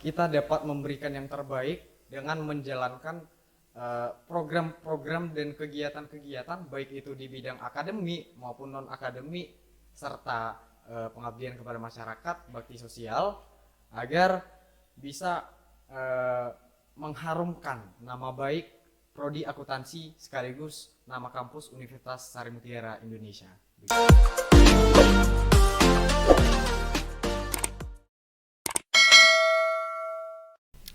kita dapat memberikan yang terbaik dengan menjalankan program-program dan kegiatan-kegiatan baik itu di bidang akademik maupun non akademik serta pengabdian kepada masyarakat, bakti sosial agar bisa mengharumkan nama baik prodi akuntansi sekaligus nama kampus Universitas Sari Mutiara Indonesia.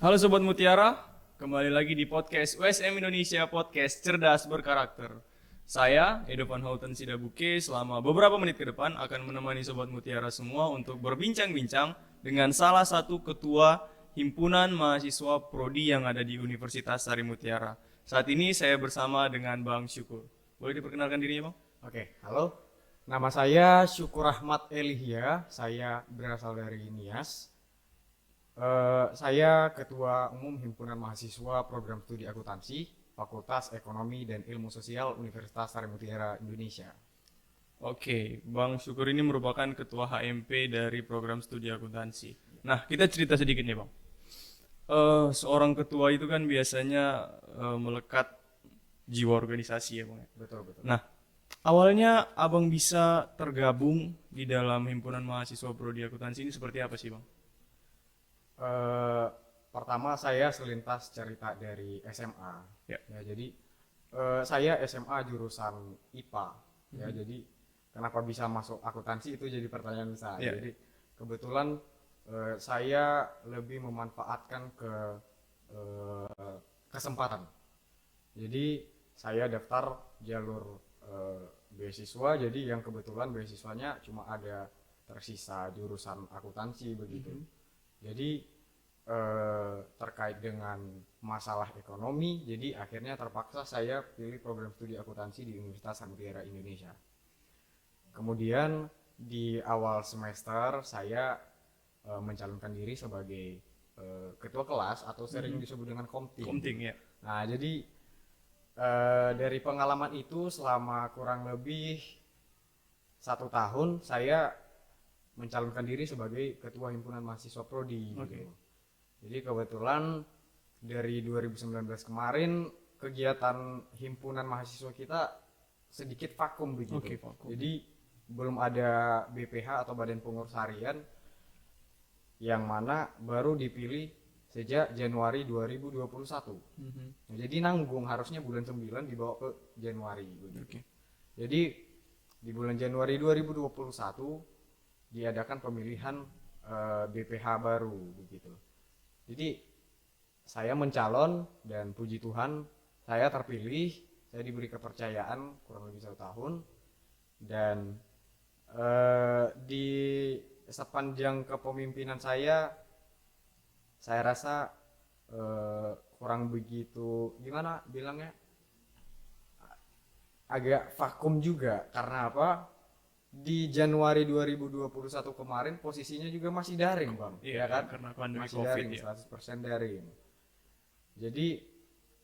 Halo Sobat Mutiara, kembali lagi di podcast USM Indonesia Podcast Cerdas Berkarakter. Saya, Edo Van Houten Sidabuke, selama beberapa menit ke depan akan menemani Sobat Mutiara semua untuk berbincang-bincang dengan salah satu ketua Himpunan Mahasiswa Prodi yang ada di Universitas Sari Mutiara. Saat ini saya bersama dengan Bang Syukur. Boleh diperkenalkan dirinya, Bang? Oke, halo. Nama saya Syukur Ahmad Elihia, saya berasal dari Nias. Saya Ketua Umum Himpunan Mahasiswa Program Studi Akuntansi, Fakultas Ekonomi dan Ilmu Sosial Universitas Sari Mutiara Indonesia. Oke, Bang Syukur ini merupakan Ketua HMP dari Program Studi Akuntansi. Nah, kita cerita sedikit nih, Bang. Seorang ketua itu kan biasanya melekat jiwa organisasi ya, Bang. Betul. Nah, awalnya Abang bisa tergabung di dalam Himpunan Mahasiswa Prodi Akuntansi ini seperti apa sih, Bang? Pertama saya selintas cerita dari SMA. Ya. Jadi saya SMA jurusan IPA. Ya, jadi kenapa bisa masuk akuntansi itu jadi pertanyaan saya. Ya. Jadi kebetulan saya lebih memanfaatkan ke kesempatan. Jadi saya daftar jalur beasiswa. Jadi yang kebetulan beasiswanya cuma ada tersisa jurusan akuntansi begitu. Jadi terkait dengan masalah ekonomi, jadi akhirnya terpaksa saya pilih program studi akuntansi di Universitas Sari Mutiara Indonesia. Kemudian di awal semester saya mencalonkan diri sebagai ketua kelas atau sering disebut dengan komting. Komting ya. Nah, jadi dari pengalaman itu selama kurang lebih 1 tahun saya mencalonkan diri sebagai ketua himpunan mahasiswa prodi. Oke. Jadi kebetulan dari 2019 kemarin kegiatan himpunan mahasiswa kita sedikit vakum begitu. Oke, vakum. Jadi belum ada BPH atau Badan Pengurus Harian yang mana baru dipilih sejak Januari 2021. Nah, jadi nanggung harusnya bulan 9 dibawa ke Januari begitu. Oke. Jadi di bulan Januari 2021 diadakan pemilihan BPH baru begitu. Jadi saya mencalon dan puji Tuhan saya terpilih, saya diberi kepercayaan kurang lebih 1 tahun dan di sepanjang kepemimpinan saya rasa kurang begitu gimana bilangnya, agak vakum juga karena apa? Di Januari 2021 kemarin posisinya juga masih daring, Bang. Iya, ya kan? karena pandemi Masih COVID daring, ya. 100% daring. Jadi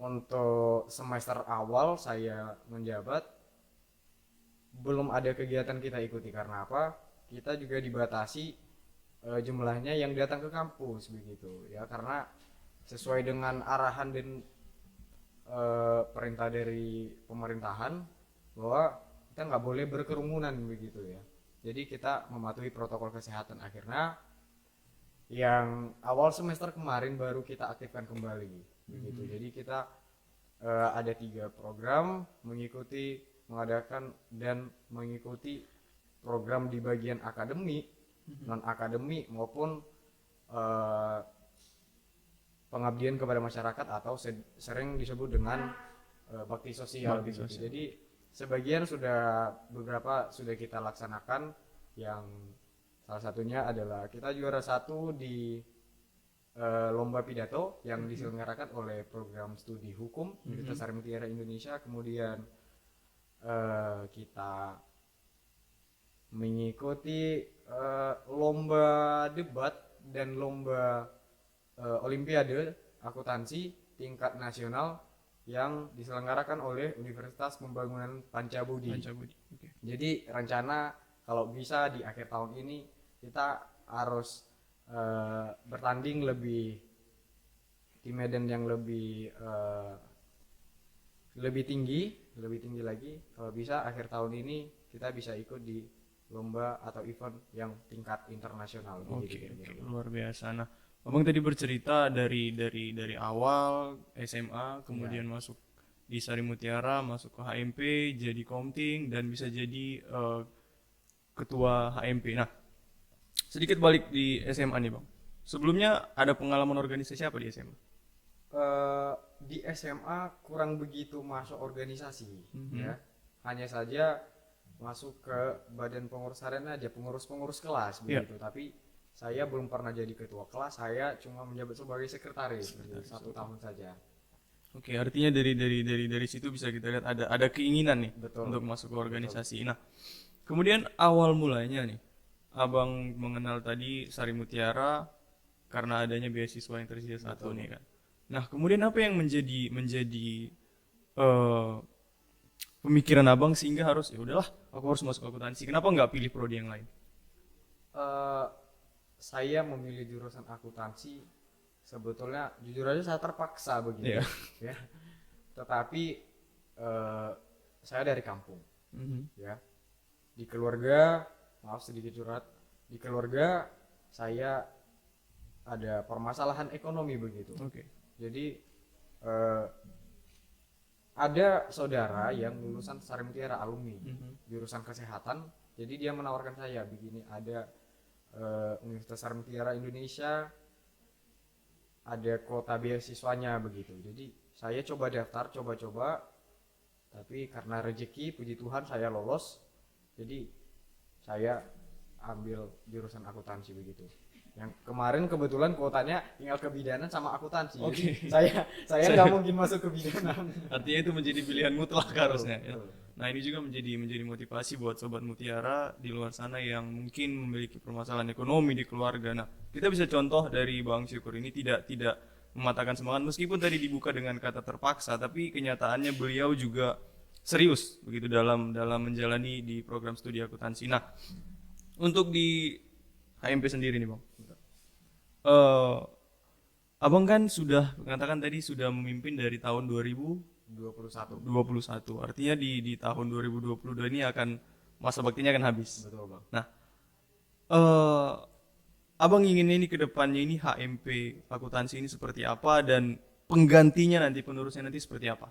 untuk semester awal saya menjabat belum ada kegiatan kita ikuti karena apa? Kita juga dibatasi jumlahnya yang datang ke kampus begitu ya, karena sesuai dengan arahan dan perintah dari pemerintahan bahwa kita nggak boleh berkerumunan begitu ya. Jadi kita mematuhi protokol kesehatan. Akhirnya yang awal semester kemarin baru kita aktifkan kembali begitu. Jadi kita ada 3 program mengadakan dan mengikuti program di bagian akademik, non akademik maupun pengabdian kepada masyarakat atau sering disebut dengan bakti sosial. Bakti begitu. sosial. Jadi sebagian beberapa sudah kita laksanakan, yang salah satunya adalah kita juara 1 di lomba pidato yang diselenggarakan oleh program studi hukum Universitas Sari Mutiara Indonesia. Kemudian kita mengikuti lomba debat dan lomba olimpiade akuntansi tingkat nasional yang diselenggarakan oleh Universitas Pembangunan Pancabudi. Oke. Jadi rencana kalau bisa di akhir tahun ini kita harus bertanding lebih di medan yang lebih tinggi lagi. Kalau bisa akhir tahun ini kita bisa ikut di lomba atau event yang tingkat internasional. Oke, Begitu oke, kira-kira. luar biasa. Nah, Abang tadi bercerita dari awal SMA, kemudian masuk di Sari Mutiara, masuk ke HMP, jadi komting dan bisa jadi ketua HMP. Nah, sedikit balik di SMA nih, Bang. Sebelumnya ada pengalaman organisasi apa di SMA? Di SMA kurang begitu masuk organisasi, ya. Hanya saja masuk ke badan pengurus harian aja, pengurus kelas begitu. Tapi saya belum pernah jadi ketua kelas, saya cuma menjabat sebagai sekretaris begitu, 1 tahun saja. Oke, artinya dari situ bisa kita lihat ada keinginan nih Betul. untuk masuk ke organisasi. Nah, kemudian awal mulanya nih, Abang mengenal tadi Sari Mutiara karena adanya beasiswa yang tersedia satu nih kan. Nah, kemudian apa yang menjadi eh, pemikiran Abang sehingga harus ya udahlah, aku harus masuk akuntansi. Kenapa nggak pilih prodi yang lain? Eh, saya memilih jurusan akuntansi sebetulnya jujur aja saya terpaksa begitu, Iya. ya. Tetapi saya dari kampung, ya. Di keluarga, maaf sedikit curhat, di keluarga saya ada permasalahan ekonomi begitu. Oke. Jadi ada saudara yang lulusan Sari Mutiara alumni jurusan kesehatan, jadi dia menawarkan saya begini, ada Universitas Sari Mutiara Indonesia ada kuota beasiswanya begitu. Jadi saya coba daftar, coba-coba, tapi karena rezeki puji Tuhan saya lolos. Jadi saya ambil jurusan akuntansi begitu. Yang kemarin kebetulan kuotanya tinggal kebidanan sama akuntansi. Oke. Jadi saya nggak mungkin masuk kebidanan. Artinya itu menjadi pilihan mutlak harusnya. Ya. Betul. Nah, ini juga menjadi motivasi buat sobat Mutiara di luar sana yang mungkin memiliki permasalahan ekonomi di keluarga. Nah, kita bisa contoh dari Bang Syukur ini tidak mematahkan semangat meskipun tadi dibuka dengan kata terpaksa, tapi kenyataannya beliau juga serius begitu dalam menjalani di program studi akuntansi. Nah, untuk di HMP sendiri nih, Bang. Abang kan sudah mengatakan tadi sudah memimpin dari tahun 21. 2021. Artinya di tahun 2022 ini akan masa baktinya akan habis. Betul, Bang. Nah, Abang ingin ini ke depannya ini HMP akuntansi ini seperti apa dan penggantinya nanti penerusnya nanti seperti apa?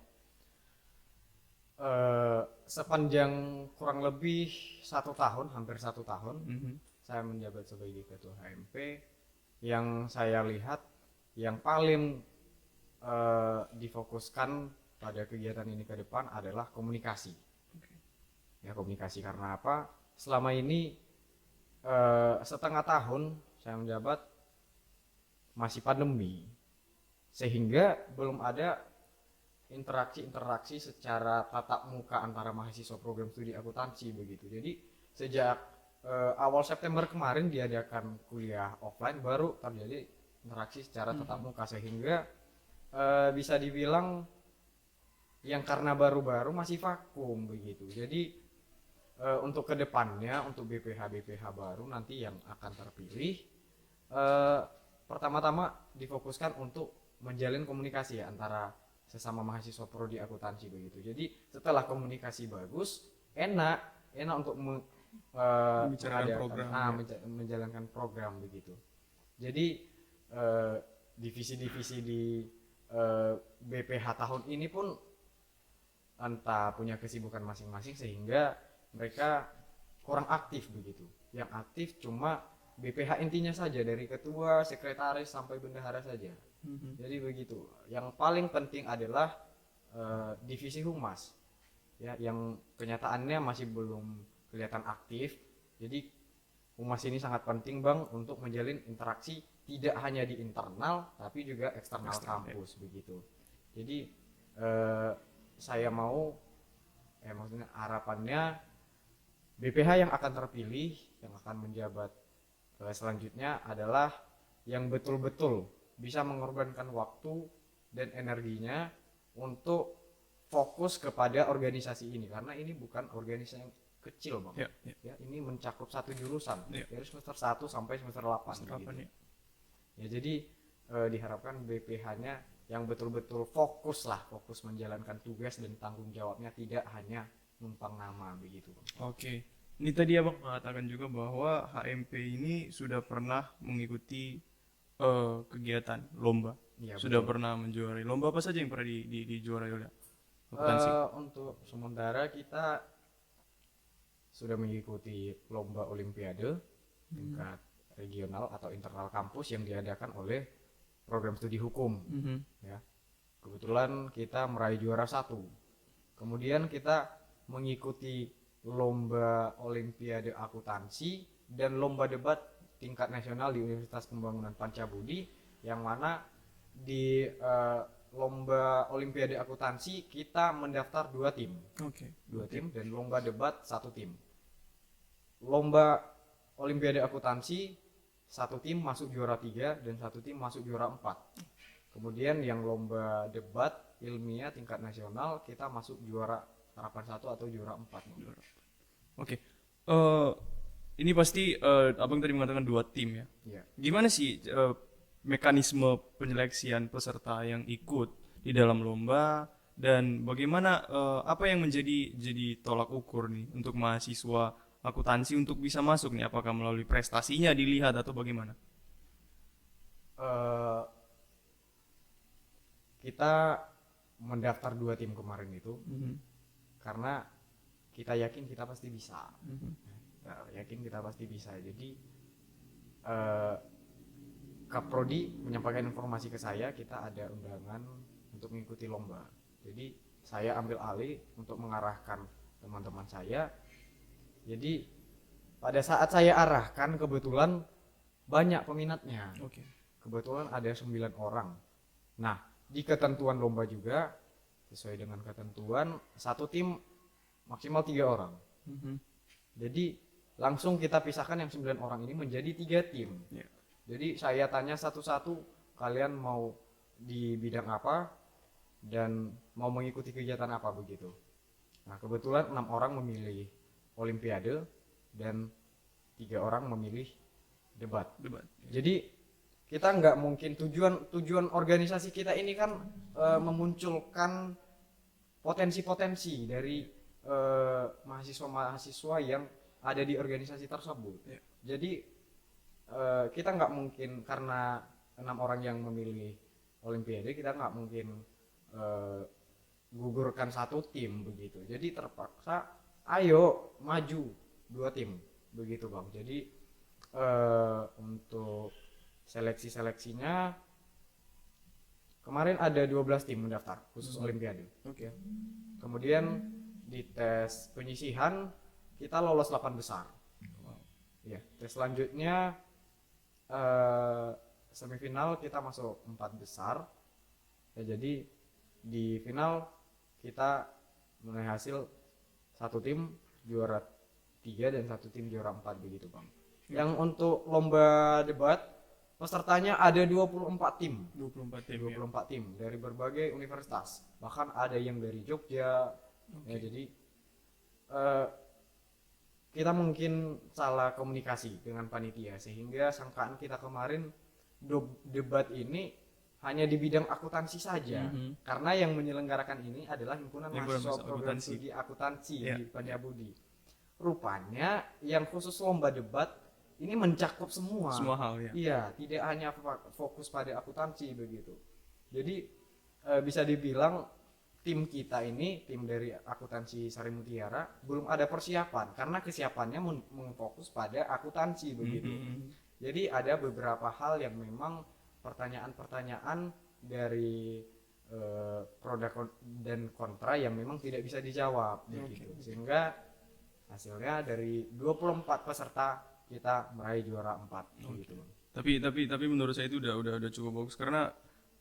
Sepanjang kurang lebih 1 tahun, hampir 1 tahun, saya menjabat sebagai ketua HMP. Yang saya lihat yang paling difokuskan pada kegiatan ini ke depan adalah komunikasi. Ya, komunikasi karena apa? Selama ini setengah tahun saya menjabat masih pandemi, sehingga belum ada interaksi secara tatap muka antara mahasiswa program studi akuntansi begitu. Jadi sejak awal September kemarin diadakan kuliah offline baru terjadi interaksi secara tatap muka, sehingga bisa dibilang yang karena baru-baru masih vakum begitu. Jadi untuk kedepannya untuk BPH baru nanti yang akan terpilih pertama-tama difokuskan untuk menjalin komunikasi ya antara sesama mahasiswa prodi akuntansi begitu. Jadi setelah komunikasi bagus, enak untuk Membicarakan program, menjalankan program begitu. Jadi divisi-divisi di BPH tahun ini pun entah punya kesibukan masing-masing sehingga mereka kurang aktif begitu. Yang aktif cuma BPH intinya saja dari ketua, sekretaris sampai bendahara saja. Jadi begitu. Yang paling penting adalah divisi humas, ya, yang kenyataannya masih belum kelihatan aktif. Jadi humas ini sangat penting, Bang, untuk menjalin interaksi tidak hanya di internal tapi juga eksternal kampus begitu. Jadi saya mau maksudnya harapannya BPH yang akan terpilih yang akan menjabat selanjutnya adalah yang betul-betul bisa mengorbankan waktu dan energinya untuk fokus kepada organisasi ini, karena ini bukan organisasi yang kecil, Bang. Ya, ini mencakup satu jurusan dari semester 1 sampai semester 8 gitu. Ya jadi diharapkan BPH-nya yang betul-betul fokus menjalankan tugas dan tanggung jawabnya, tidak hanya numpang nama begitu. Oke. Ini tadi Abang mengatakan juga bahwa HMP ini sudah pernah mengikuti kegiatan lomba. Iya, Sudah betul. pernah menjuarai. Lomba apa saja yang pernah dijuarai oleh akuntansi? Untuk sementara kita sudah mengikuti lomba olimpiade tingkat regional atau internal kampus yang diadakan oleh program studi hukum. Mhm. Ya, kebetulan kita meraih juara 1. Kemudian kita mengikuti lomba olimpiade akuntansi dan lomba debat tingkat nasional di Universitas Pembangunan Pancabudi, yang mana di lomba olimpiade akuntansi kita mendaftar 2 tim. Oke. 2 tim, dan lomba debat 1 tim. Lomba olimpiade akuntansi 1 tim masuk juara 3 dan 1 tim masuk juara 4. Kemudian yang lomba debat ilmiah tingkat nasional kita masuk juara harapan 1 atau juara 4. Oke. Ini pasti Abang tadi mengatakan 2 tim ya. Iya. Gimana sih mekanisme penyeleksian peserta yang ikut di dalam lomba, dan bagaimana apa yang jadi tolak ukur nih untuk mahasiswa akuntansi untuk bisa masuk nih? Apakah melalui prestasinya dilihat atau bagaimana? Eh, kita mendaftar 2 tim kemarin itu karena kita yakin kita pasti bisa. Kita yakin kita pasti bisa. Jadi Kaprodi menyampaikan informasi ke saya, kita ada undangan untuk mengikuti lomba. Jadi saya ambil alih untuk mengarahkan teman-teman saya. Jadi pada saat saya arahkan, kebetulan banyak peminatnya. Oke. Kebetulan ada 9 orang. Nah, di ketentuan lomba juga sesuai dengan ketentuan 1 tim maksimal 3 orang. Jadi langsung kita pisahkan yang 9 orang ini menjadi 3 tim. Yeah. Jadi saya tanya satu-satu, kalian mau di bidang apa dan mau mengikuti kegiatan apa begitu. Nah, kebetulan 6 orang memilih olimpiade dan 3 orang memilih debat. Jadi kita nggak mungkin, tujuan organisasi kita ini kan memunculkan potensi-potensi dari mahasiswa-mahasiswa yang ada di organisasi tersebut. Yeah. Jadi kita nggak mungkin, karena 6 orang yang memilih olimpiade, kita nggak mungkin gugurkan 1 tim begitu. Jadi terpaksa ayo maju 2 tim begitu Bang. Jadi untuk seleksinya kemarin ada 12 tim mendaftar khusus olimpiade. Oke. Kemudian di tes penyisihan kita lolos 8 besar. Ya, tes selanjutnya semifinal kita masuk 4 besar. Ya, jadi di final kita meraih hasil 1 tim juara 3 dan 1 tim juara 4 begitu Bang. Yang untuk lomba debat pesertanya ada 24 tim. 24 tim. 24 tim dari berbagai universitas. Bahkan ada yang dari Jogja. Ya, jadi kita mungkin salah komunikasi dengan panitia sehingga sangkaan kita kemarin debat ini hanya di bidang akuntansi saja. Karena yang menyelenggarakan ini adalah himpunan mahasiswa program studi akuntansi di Pancabudi. Rupanya yang khusus lomba debat ini mencakup semua hal ya. Iya, tidak hanya fokus pada akuntansi begitu. Jadi bisa dibilang tim kita ini, tim dari akuntansi Sari Mutiara, belum ada persiapan karena kesiapannya mengfokus pada akuntansi begitu. Jadi ada beberapa hal yang memang pertanyaan-pertanyaan dari pro dan kontra yang memang tidak bisa dijawab begitu. Sehingga hasilnya dari 24 peserta kita meraih juara 4 gitu. Tapi menurut saya itu udah cukup bagus, karena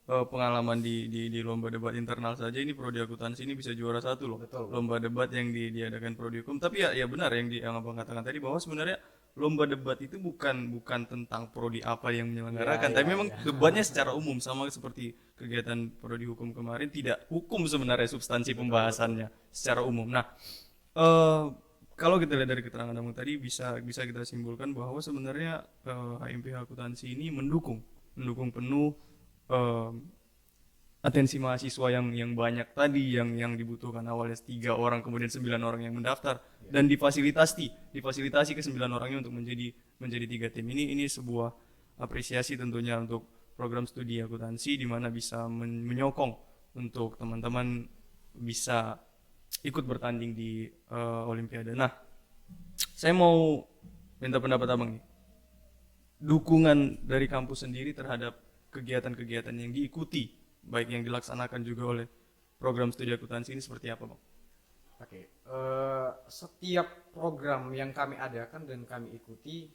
pengalaman di lomba debat internal saja ini prodi akuntansi ini bisa juara 1 loh. Betul. Lomba debat yang diadakan prodi hukum. Tapi ya benar yang Abang katakan tadi, bahwa sebenarnya lomba debat itu bukan tentang prodi apa yang menyelenggarakan, tapi memang debatnya secara umum, sama seperti kegiatan prodi hukum kemarin, tidak hukum sebenarnya substansi pembahasannya secara umum. Nah, kalau kita lihat dari keterangan Abang tadi, bisa kita simpulkan bahwa sebenarnya HMP akuntansi ini mendukung mendukung penuh atensi mahasiswa yang banyak tadi yang dibutuhkan awalnya 3 orang kemudian 9 orang yang mendaftar dan difasilitasi ke 9 orangnya untuk menjadi 3 tim ini sebuah apresiasi tentunya untuk program studi akuntansi di mana bisa menyokong untuk teman-teman bisa ikut bertanding di Olimpiade. Nah, saya mau minta pendapat abang nih. Dukungan dari kampus sendiri terhadap kegiatan-kegiatan yang diikuti, baik yang dilaksanakan juga oleh program studi akuntansi ini seperti apa, Bang? Oke, setiap program yang kami adakan dan kami ikuti,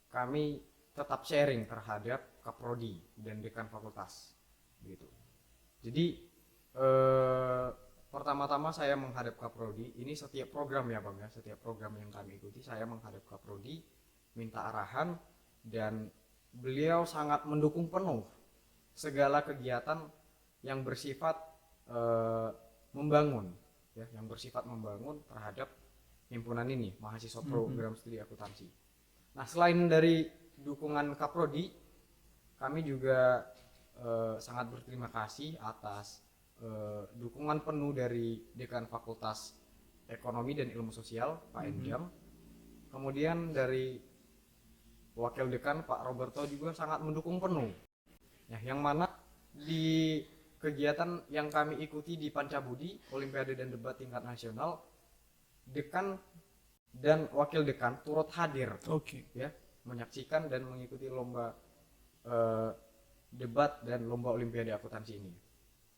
kami tetap sharing terhadap kaprodi dan dekan fakultas, gitu. Jadi pertama-tama saya menghadap kaprodi, ini setiap program ya Bang ya, setiap program yang kami ikuti saya menghadap kaprodi, minta arahan, dan beliau sangat mendukung penuh segala kegiatan yang bersifat membangun, ya, yang bersifat membangun terhadap himpunan ini, mahasiswa program studi akuntansi. Nah, selain dari dukungan kaprodi, kami juga sangat berterima kasih atas dukungan penuh dari dekan Fakultas Ekonomi dan Ilmu Sosial Pak Enjam. Kemudian dari wakil dekan Pak Roberto juga sangat mendukung penuh. Ya, yang mana di kegiatan yang kami ikuti di Pancabudi, Olimpiade dan Debat tingkat nasional, dekan dan wakil dekan turut hadir, ya, menyaksikan dan mengikuti lomba debat dan lomba Olimpiade akuntansi ini.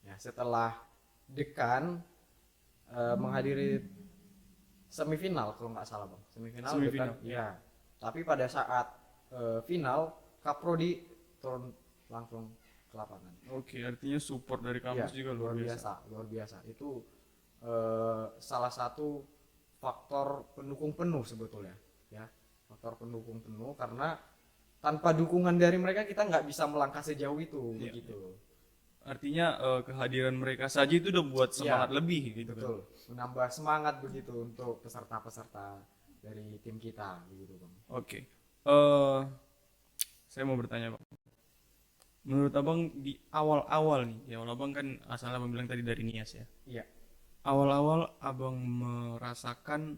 Ya, setelah dekan menghadiri semifinal kalau nggak salah Bang, semifinal. Dekan, ya. Tapi pada saat final, Kaprodi turun langsung ke lapangan. Oke, artinya support dari kampus ya, juga luar biasa. Itu salah satu faktor pendukung penuh sebetulnya, ya, faktor pendukung penuh, karena tanpa dukungan dari mereka kita nggak bisa melangkah sejauh itu, begitu. Artinya kehadiran mereka saja itu udah buat semangat lebih gitu. Betul, menambah semangat begitu untuk peserta-peserta dari tim kita, begitu Bang. Oke. Saya mau bertanya Bang. Menurut abang di awal-awal nih, ya abang kan asal abang bilang tadi dari Nias ya. Iya. Awal-awal abang merasakan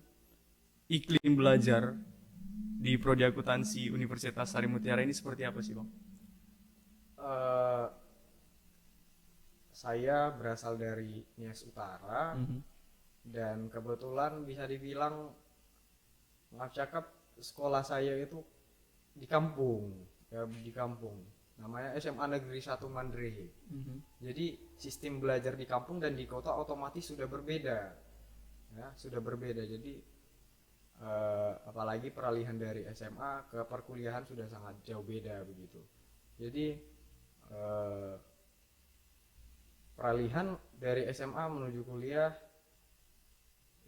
iklim belajar di Prodi Akuntansi Universitas Sari Mutiara ini seperti apa sih Bang? Saya berasal dari Nias Utara, dan kebetulan bisa dibilang, maaf cakap, sekolah saya itu di kampung, ya, di kampung. Namanya SMA Negeri 1 Mandrehe. Jadi sistem belajar di kampung dan di kota otomatis sudah berbeda, ya, sudah berbeda. Jadi apalagi peralihan dari SMA ke perkuliahan sudah sangat jauh beda begitu. Jadi peralihan dari SMA menuju kuliah,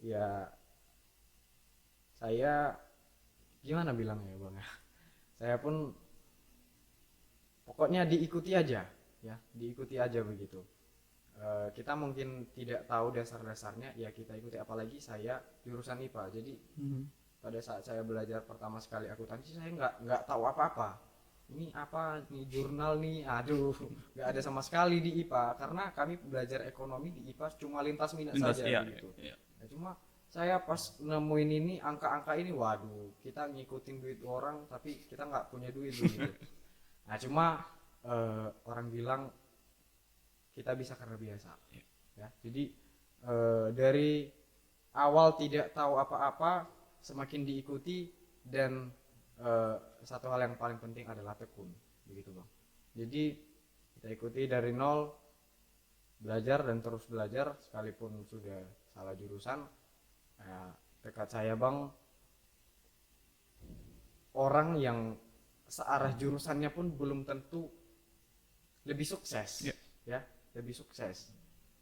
ya, saya gimana bilangnya Bang ya, saya pun pokoknya diikuti aja, ya, diikuti aja begitu. Kita mungkin tidak tahu dasar-dasarnya, ya kita ikuti, apalagi saya jurusan IPA. Jadi pada saat saya belajar pertama sekali akuntansi, saya nggak tahu apa-apa. Ini apa nih, jurnal nih, aduh, nggak ada sama sekali di IPA, karena kami belajar ekonomi di IPA cuma lintas minat saja gitu. Ya, cuma saya pas nemuin ini angka-angka ini, waduh, kita ngikutin duit orang tapi kita nggak punya duit begitu. Nah, cuma orang bilang kita bisa karena biasa, ya. Jadi dari awal tidak tahu apa-apa, semakin diikuti, dan satu hal yang paling penting adalah tekun, begitu Bang. Jadi kita ikuti dari nol, belajar dan terus belajar, sekalipun sudah salah jurusan. Dekat saya Bang, orang yang searah jurusannya pun belum tentu lebih sukses, ya, lebih sukses.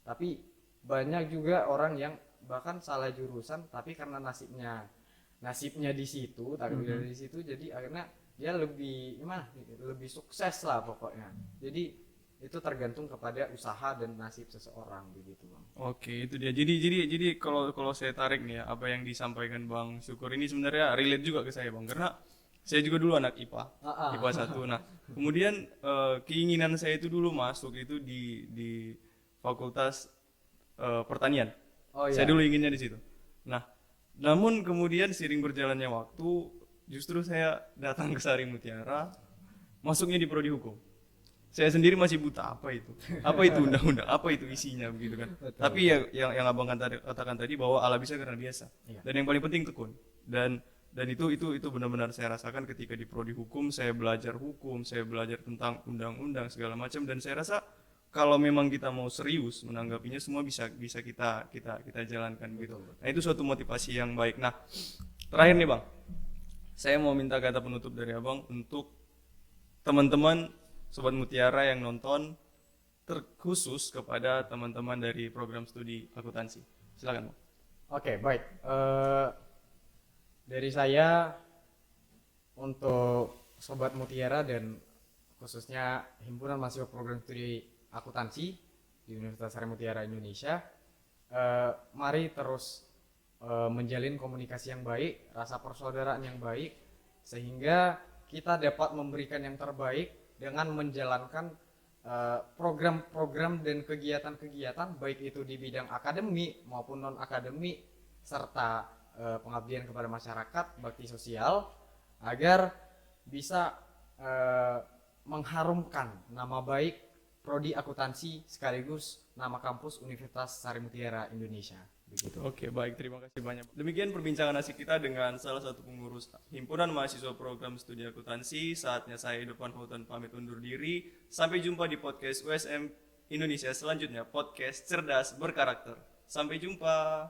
Tapi banyak juga orang yang bahkan salah jurusan, tapi karena nasibnya di situ, takdir di situ, jadi akhirnya dia lebih gimana, lebih sukses lah pokoknya. Jadi itu tergantung kepada usaha dan nasib seseorang, begitu Bang. Oke, itu dia. Jadi kalau saya tarik nih ya, apa yang disampaikan Bang Syukur ini sebenarnya relate juga ke saya Bang, karena Saya juga dulu anak IPA, Ah, ah. IPA 1. Nah, kemudian keinginan saya itu dulu masuk itu di Fakultas Pertanian. Oh Saya iya. dulu inginnya di situ. Nah, namun kemudian seiring berjalannya waktu, justru saya datang ke Sari Mutiara, masuknya di prodi hukum. Saya sendiri masih buta apa itu undang-undang, apa itu isinya begitu kan. Betul. Tapi ya yang abang katakan tadi bahwa ala bisa karena biasa. Iya. Dan yang paling penting tekun. Dan itu benar-benar saya rasakan ketika di prodi hukum, saya belajar hukum, saya belajar tentang undang-undang segala macam, dan saya rasa kalau memang kita mau serius menanggapinya semua bisa kita jalankan gitu. Nah, itu suatu motivasi yang baik. Nah, terakhir nih Bang, saya mau minta kata penutup dari Abang untuk teman-teman Sobat Mutiara yang nonton, terkhusus kepada teman-teman dari program studi akuntansi. Silakan Bang. Oke, baik. Dari saya untuk Sobat Mutiara dan khususnya Himpunan Mahasiswa Program Studi Akuntansi di Universitas Sari Mutiara Indonesia, mari terus menjalin komunikasi yang baik, rasa persaudaraan yang baik, sehingga kita dapat memberikan yang terbaik dengan menjalankan program-program dan kegiatan-kegiatan baik itu di bidang akademik maupun non akademik serta pengabdian kepada masyarakat, bakti sosial, agar bisa mengharumkan nama baik prodi akuntansi sekaligus nama kampus Universitas Sari Mutiara Indonesia. Begitu. Oke, baik, terima kasih banyak. Demikian perbincangan asik kita dengan salah satu pengurus Himpunan Mahasiswa Program Studi Akuntansi. Saatnya saya Edovan Houghton pamit undur diri. Sampai jumpa di podcast USM Indonesia selanjutnya, podcast cerdas berkarakter. Sampai jumpa.